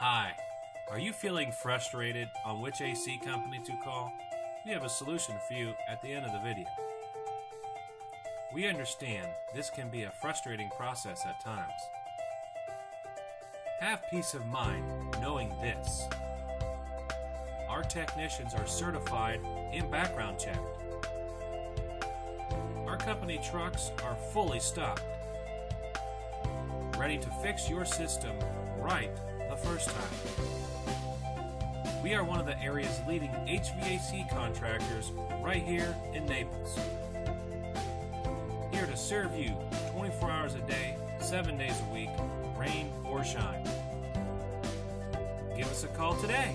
Hi, are you feeling frustrated on which AC company to call? We have a solution for you at the end of the video. We understand this can be a frustrating process at times. Have peace of mind knowing this. Our technicians are certified and background checked. Our company trucks are fully stocked, ready to fix your system right the first time. We are one of the area's leading HVAC contractors right here in Naples. Here to serve you 24 hours a day, 7 days a week, rain or shine. Give us a call today.